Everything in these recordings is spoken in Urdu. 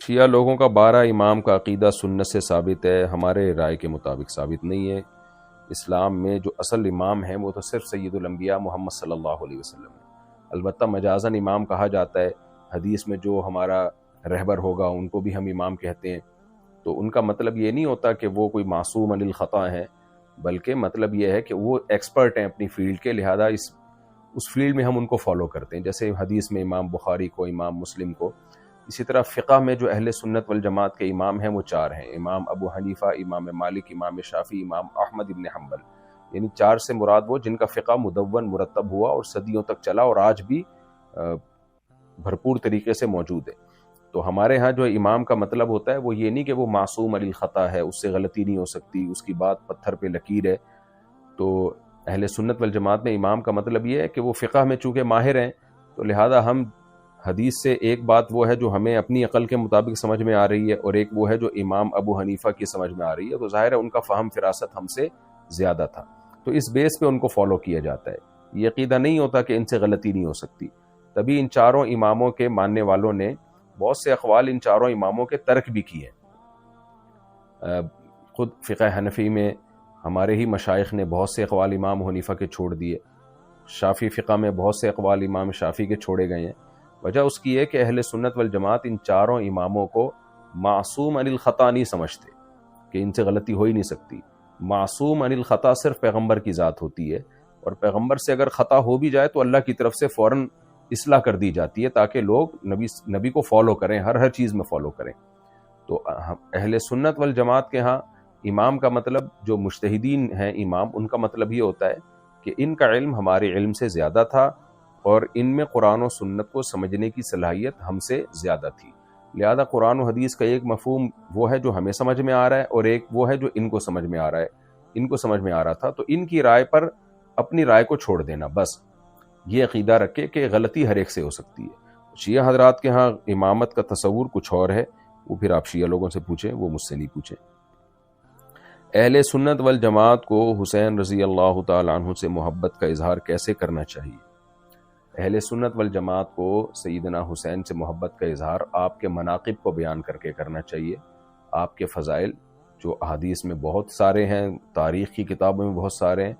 شیعہ لوگوں کا 12 امام کا عقیدہ سنت سے ثابت ہے، ہمارے رائے کے مطابق ثابت نہیں ہے۔ اسلام میں جو اصل امام ہیں وہ تو صرف سید الانبیاء محمد صلی اللہ علیہ وسلم ہے۔ البتہ مجازاً امام کہا جاتا ہے، حدیث میں جو ہمارا رہبر ہوگا ان کو بھی ہم امام کہتے ہیں، تو ان کا مطلب یہ نہیں ہوتا کہ وہ کوئی معصوم عن الخطا ہیں، بلکہ مطلب یہ ہے کہ وہ ایکسپرٹ ہیں اپنی فیلڈ کے، لہذا اس فیلڈ میں ہم ان کو فالو کرتے ہیں، جیسے حدیث میں امام بخاری کو، امام مسلم کو۔ اسی طرح فقہ میں جو اہل سنت والجماعت کے امام ہیں وہ 4 ہیں، امام ابو حنیفہ، امام مالک، امام شافعی، امام احمد ابن حنبل، یعنی 4 سے مراد وہ جن کا فقہ مدون مرتب ہوا اور صدیوں تک چلا اور آج بھی بھرپور طریقے سے موجود ہے۔ تو ہمارے ہاں جو امام کا مطلب ہوتا ہے وہ یہ نہیں کہ وہ معصوم علی الخطا ہے، اس سے غلطی نہیں ہو سکتی، اس کی بات پتھر پہ لکیر ہے۔ تو اہل سنت والجماعت میں امام کا مطلب یہ ہے کہ وہ فقہ میں چونکہ ماہر ہیں، تو لہذا ہم حدیث سے ایک بات وہ ہے جو ہمیں اپنی عقل کے مطابق سمجھ میں آ رہی ہے، اور ایک وہ ہے جو امام ابو حنیفہ کی سمجھ میں آ رہی ہے، تو ظاہر ہے ان کا فہم فراست ہم سے زیادہ تھا، تو اس بیس پہ ان کو فالو کیا جاتا ہے۔ یہ عقیدہ نہیں ہوتا کہ ان سے غلطی نہیں ہو سکتی، تبھی ان 4 اماموں کے ماننے والوں نے بہت سے اقوال ان 4 اماموں کے ترک بھی کیے ہیں۔ خود فقہ حنفی میں ہمارے ہی مشائخ نے بہت سے اقوال امام حنیفہ کے چھوڑ دیے، شافعی فقہ میں بہت سے اقوال امام شافعی کے چھوڑے گئے ہیں۔ وجہ اس کی ہے کہ اہل سنت والجماعت ان 4 اماموں کو معصوم عن الخطا نہیں سمجھتے، کہ ان سے غلطی ہو ہی نہیں سکتی۔ معصوم عن الخطا صرف پیغمبر کی ذات ہوتی ہے، اور پیغمبر سے اگر خطا ہو بھی جائے تو اللہ کی طرف سے فوراً اصلاح کر دی جاتی ہے، تاکہ لوگ نبی کو فالو کریں، ہر چیز میں فالو کریں۔ تو اہل سنت والجماعت کے ہاں امام کا مطلب، جو مجتہدین ہیں امام، ان کا مطلب یہ ہوتا ہے کہ ان کا علم ہمارے علم سے زیادہ تھا، اور ان میں قرآن و سنت کو سمجھنے کی صلاحیت ہم سے زیادہ تھی، لہذا قرآن و حدیث کا ایک مفہوم وہ ہے جو ہمیں سمجھ میں آ رہا ہے، اور ایک وہ ہے جو ان کو سمجھ میں آ رہا ہے، ان کو سمجھ میں آ رہا تھا، تو ان کی رائے پر اپنی رائے کو چھوڑ دینا، بس یہ عقیدہ رکھے کہ غلطی ہر ایک سے ہو سکتی ہے۔ شیعہ حضرات کے ہاں امامت کا تصور کچھ اور ہے، وہ پھر آپ شیعہ لوگوں سے پوچھیں، وہ مجھ سے نہیں پوچھیں۔ اہل سنت والجماعت کو حسین رضی اللہ تعالی عنہ سے محبت کا اظہار کیسے کرنا چاہیے؟ اہل سنت والجماعت کو سیدنا حسین سے محبت کا اظہار آپ کے مناقب کو بیان کر کے کرنا چاہیے، آپ کے فضائل جو احادیث میں بہت سارے ہیں، تاریخ کی کتابوں میں بہت سارے ہیں،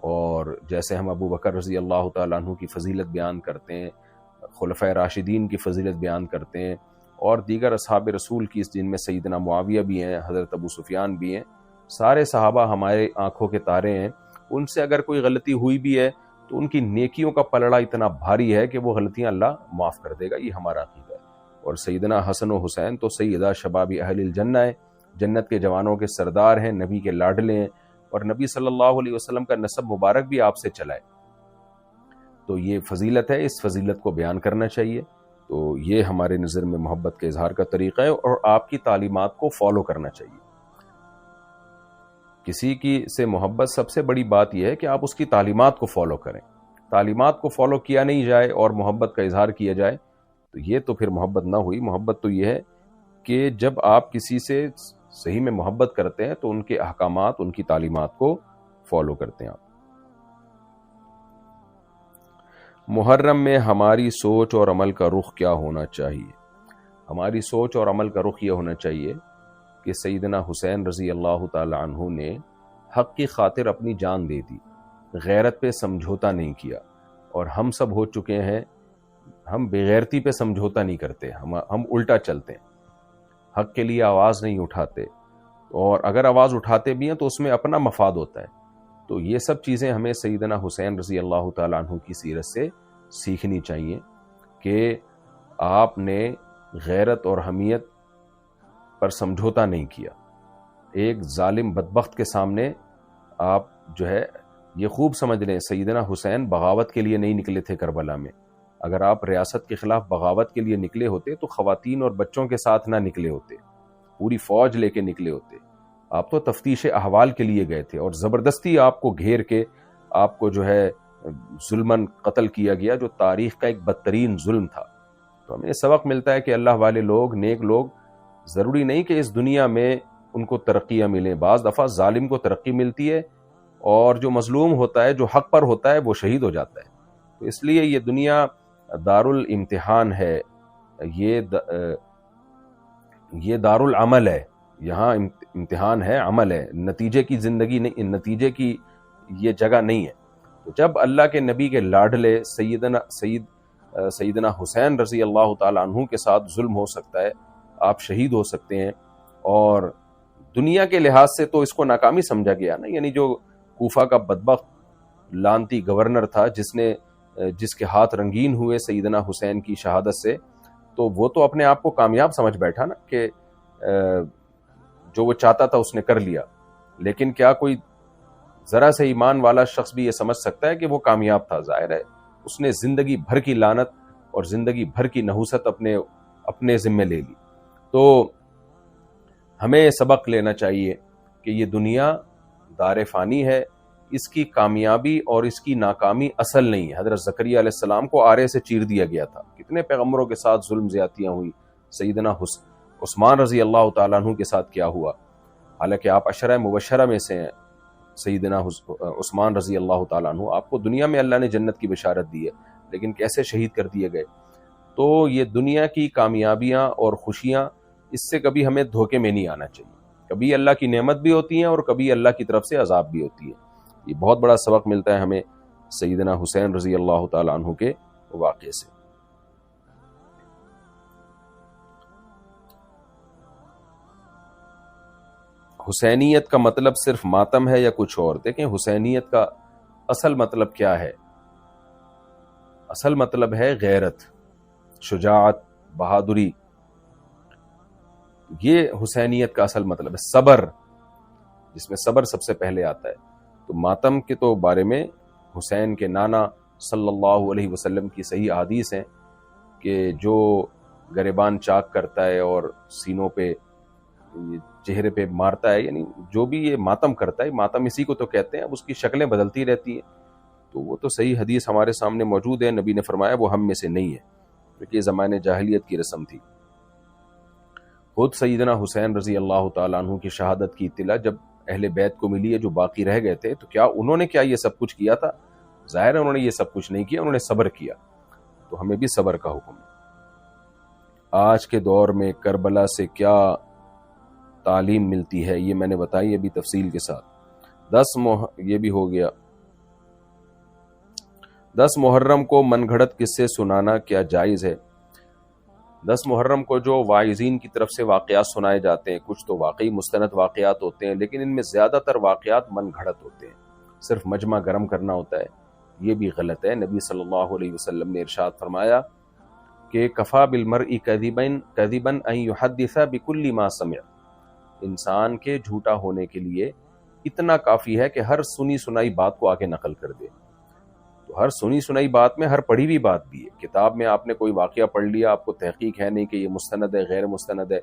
اور جیسے ہم ابو بکر رضی اللہ تعالیٰ عنہ کی فضیلت بیان کرتے ہیں، خلفائے راشدین کی فضیلت بیان کرتے ہیں، اور دیگر اصحاب رسول کی، جن میں سیدنا معاویہ بھی ہیں، حضرت ابو سفیان بھی ہیں، سارے صحابہ ہمارے آنکھوں کے تارے ہیں۔ ان سے اگر کوئی غلطی ہوئی بھی ہے تو ان کی نیکیوں کا پلڑا اتنا بھاری ہے کہ وہ غلطیاں اللہ معاف کر دے گا، یہ ہمارا عقیدہ ہے۔ اور سیدنا حسن و حسین تو سیدہ شباب اہل الجنہ ہے، جنت کے جوانوں کے سردار ہیں، نبی کے لاڈلے ہیں، اور نبی صلی اللہ علیہ وسلم کا نسب مبارک بھی آپ سے چلا ہے، تو یہ فضیلت ہے، اس فضیلت کو بیان کرنا چاہیے۔ تو یہ ہمارے نظر میں محبت کے اظہار کا طریقہ ہے، اور آپ کی تعلیمات کو فالو کرنا چاہیے۔ کسی کی سے محبت سب سے بڑی بات یہ ہے کہ آپ اس کی تعلیمات کو فالو کریں۔ تعلیمات کو فالو کیا نہیں جائے اور محبت کا اظہار کیا جائے تو یہ تو پھر محبت نہ ہوئی۔ محبت تو یہ ہے کہ جب آپ کسی سے صحیح میں محبت کرتے ہیں تو ان کے احکامات، ان کی تعلیمات کو فالو کرتے ہیں آپ۔ محرم میں ہماری سوچ اور عمل کا رخ کیا ہونا چاہیے؟ ہماری سوچ اور عمل کا رخ یہ ہونا چاہیے کہ سیدنا حسین رضی اللہ تعالی عنہ نے حق کی خاطر اپنی جان دے دی، غیرت پہ سمجھوتا نہیں کیا، اور ہم سب ہو چکے ہیں، ہم بغیرتی پہ سمجھوتا نہیں کرتے، ہم الٹا چلتے ہیں، حق کے لیے آواز نہیں اٹھاتے، اور اگر آواز اٹھاتے بھی ہیں تو اس میں اپنا مفاد ہوتا ہے۔ تو یہ سب چیزیں ہمیں سیدنا حسین رضی اللہ تعالی عنہ کی سیرت سے سیکھنی چاہیے کہ آپ نے غیرت اور حمیت پر سمجھوتا نہیں کیا۔ ایک ظالم بدبخت کے سامنے آپ جو ہے یہ خوب سمجھ لیں، سیدنا حسین بغاوت کے لیے نہیں نکلے تھے کربلا میں۔ اگر آپ ریاست کے خلاف بغاوت کے لیے نکلے ہوتے تو خواتین اور بچوں کے ساتھ نہ نکلے ہوتے، پوری فوج لے کے نکلے ہوتے۔ آپ تو تفتیش احوال کے لیے گئے تھے، اور زبردستی آپ کو گھیر کے آپ کو جو ہے ظلماً قتل کیا گیا، جو تاریخ کا ایک بدترین ظلم تھا۔ تو ہمیں سبق ملتا ہے کہ اللہ والے لوگ، نیک لوگ، ضروری نہیں کہ اس دنیا میں ان کو ترقیاں ملیں، بعض دفعہ ظالم کو ترقی ملتی ہے، اور جو مظلوم ہوتا ہے، جو حق پر ہوتا ہے، وہ شہید ہو جاتا ہے۔ تو اس لیے یہ دنیا دار الامتحان ہے، یہ یہ دارالعمل ہے، یہاں امتحان ہے، عمل ہے، نتیجے کی زندگی نہیں، نتیجے کی یہ جگہ نہیں ہے۔ تو جب اللہ کے نبی کے لاڈلے سیدنا حسین رضی اللہ تعالیٰ عنہ کے ساتھ ظلم ہو سکتا ہے، آپ شہید ہو سکتے ہیں، اور دنیا کے لحاظ سے تو اس کو ناکامی سمجھا گیا نا، یعنی جو کوفہ کا بدبخت لانتی گورنر تھا جس کے ہاتھ رنگین ہوئے سیدنا حسین کی شہادت سے، تو وہ تو اپنے آپ کو کامیاب سمجھ بیٹھا نا کہ جو وہ چاہتا تھا اس نے کر لیا۔ لیکن کیا کوئی ذرا سے ایمان والا شخص بھی یہ سمجھ سکتا ہے کہ وہ کامیاب تھا؟ ظاہر ہے اس نے زندگی بھر کی لعنت اور زندگی بھر کی نحوست اپنے ذمے لے لی۔ تو ہمیں سبق لینا چاہیے کہ یہ دنیا دار فانی ہے، اس کی کامیابی اور اس کی ناکامی اصل نہیں ہے۔ حضرت زکریا علیہ السلام کو آرے سے چیر دیا گیا تھا، کتنے پیغمبروں کے ساتھ ظلم زیادتیاں ہوئی، سیدنا عثمان رضی اللہ تعالیٰ عنہ کے ساتھ کیا ہوا، حالانکہ آپ عشرہ مبشرہ میں سے ہیں۔ سیدنا عثمان رضی اللہ تعالیٰ عنہ، آپ کو دنیا میں اللہ نے جنت کی بشارت دی ہے، لیکن کیسے شہید کر دیے گئے۔ تو یہ دنیا کی کامیابیاں اور خوشیاں، اس سے کبھی ہمیں دھوکے میں نہیں آنا چاہیے، کبھی اللہ کی نعمت بھی ہوتی ہیں اور کبھی اللہ کی طرف سے عذاب بھی ہوتی ہے۔ یہ بہت بڑا سبق ملتا ہے ہمیں سیدنا حسین رضی اللہ تعالیٰ عنہ کے واقعے سے۔ حسینیت کا مطلب صرف ماتم ہے یا کچھ اور؟ دیکھیں حسینیت کا اصل مطلب کیا ہے؟ اصل مطلب ہے غیرت، شجاعت، بہادری، یہ حسینیت کا اصل مطلب ہے۔ صبر، جس میں صبر سب سے پہلے آتا ہے۔ تو ماتم کے تو بارے میں حسین کے نانا صلی اللہ علیہ وسلم کی صحیح احادیث ہیں کہ جو گریبان چاک کرتا ہے اور سینوں پہ چہرے پہ مارتا ہے، یعنی جو بھی یہ ماتم کرتا ہے، ماتم اسی کو تو کہتے ہیں، اب اس کی شکلیں بدلتی رہتی ہیں، تو وہ تو صحیح حدیث ہمارے سامنے موجود ہے، نبی نے فرمایا وہ ہم میں سے نہیں ہے، کیونکہ یہ زمانے جاہلیت کی رسم تھی۔ خود سیدنا حسین رضی اللہ تعالیٰ عنہ کی شہادت کی اطلاع جب اہل بیت کو ملی ہے جو باقی رہ گئے تھے، تو کیا انہوں نے یہ سب کچھ کیا تھا؟ ظاہر ہے انہوں نے یہ سب کچھ نہیں کیا، انہوں نے صبر کیا۔ تو ہمیں بھی صبر کا حکم ہے۔ آج کے دور میں کربلا سے کیا تعلیم ملتی ہے، یہ میں نے بتائی ابھی تفصیل کے ساتھ۔ یہ بھی ہو گیا۔ 10 محرم کو من گھڑت قصے سنانا کیا جائز ہے؟ 10 محرم کو جو واعظین کی طرف سے واقعات سنائے جاتے ہیں، کچھ تو واقعی مستند واقعات ہوتے ہیں، لیکن ان میں زیادہ تر واقعات من گھڑت ہوتے ہیں، صرف مجمع گرم کرنا ہوتا ہے، یہ بھی غلط ہے۔ نبی صلی اللہ علیہ وسلم نے ارشاد فرمایا کہ کفا بالمرء کذبا ان یحدث بکل ما سمع، انسان کے جھوٹا ہونے کے لیے اتنا کافی ہے کہ ہر سنی سنائی بات کو آگے نقل کر دے۔ تو ہر سنی سنائی بات میں ہر پڑھی ہوئی بات بھی ہے۔ کتاب میں آپ نے کوئی واقعہ پڑھ لیا، آپ کو تحقیق ہے نہیں کہ یہ مستند ہے غیر مستند ہے،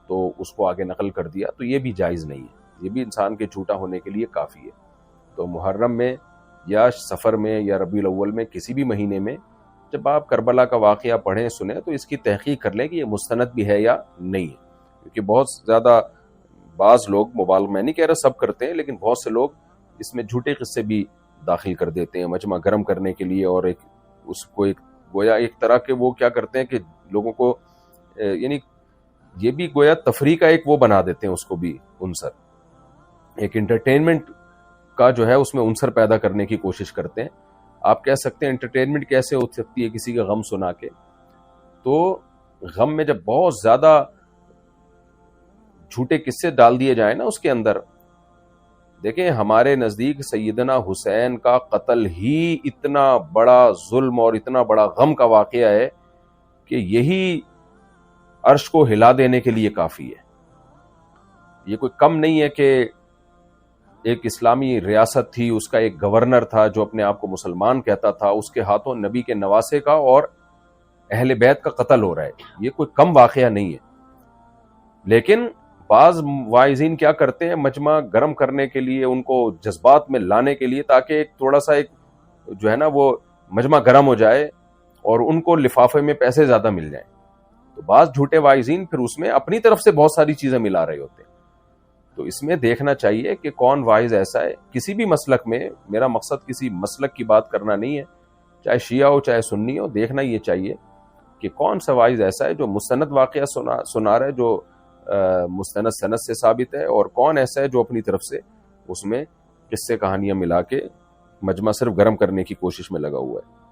تو اس کو آگے نقل کر دیا، تو یہ بھی جائز نہیں ہے، یہ بھی انسان کے جھوٹا ہونے کے لیے کافی ہے۔ تو محرم میں یا سفر میں یا ربیع الاول میں کسی بھی مہینے میں جب آپ کربلا کا واقعہ پڑھیں سنیں تو اس کی تحقیق کر لیں کہ یہ مستند بھی ہے یا نہیں ہے، کیونکہ بہت زیادہ بعض لوگ، مبالغہ میں نہیں کہہ رہا سب کرتے ہیں، لیکن بہت سے لوگ اس میں جھوٹے قصے بھی داخل کر دیتے ہیں مجمع گرم کرنے کے لیے، اور اس کو گویا ایک طرح کے وہ کیا کرتے ہیں کہ لوگوں کو یعنی یہ بھی گویا تفریح کا ایک وہ بنا دیتے ہیں، اس کو بھی عنصر، ایک انٹرٹینمنٹ کا جو ہے اس میں عنصر پیدا کرنے کی کوشش کرتے ہیں۔ آپ کہہ سکتے ہیں انٹرٹینمنٹ کیسے ہو سکتی ہے کسی کا غم سنا کے؟ تو غم میں جب بہت زیادہ جھوٹے قصے ڈال دیے جائیں نا اس کے اندر، دیکھیں ہمارے نزدیک سیدنا حسین کا قتل ہی اتنا بڑا ظلم اور اتنا بڑا غم کا واقعہ ہے کہ یہی عرش کو ہلا دینے کے لیے کافی ہے۔ یہ کوئی کم نہیں ہے کہ ایک اسلامی ریاست تھی، اس کا ایک گورنر تھا جو اپنے آپ کو مسلمان کہتا تھا، اس کے ہاتھوں نبی کے نواسے کا اور اہل بیت کا قتل ہو رہا ہے، یہ کوئی کم واقعہ نہیں ہے۔ لیکن بعض واعظین کیا کرتے ہیں، مجمع گرم کرنے کے لیے، ان کو جذبات میں لانے کے لیے، تاکہ ایک تھوڑا سا ایک جو ہے نا وہ مجمع گرم ہو جائے اور ان کو لفافے میں پیسے زیادہ مل جائیں، تو بعض جھوٹے واعظین پھر اس میں اپنی طرف سے بہت ساری چیزیں ملا رہے ہوتے ہیں۔ تو اس میں دیکھنا چاہیے کہ کون واعظ ایسا ہے، کسی بھی مسلک میں، میرا مقصد کسی مسلک کی بات کرنا نہیں ہے، چاہے شیعہ ہو چاہے سنی ہو، دیکھنا یہ چاہیے کہ کون سا واعظ ایسا ہے جو مستند واقعہ سنا رہا ہے، جو مستند سند سے ثابت ہے، اور کون ایسا ہے جو اپنی طرف سے اس میں قصے کہانیاں ملا کے مجمع صرف گرم کرنے کی کوشش میں لگا ہوا ہے۔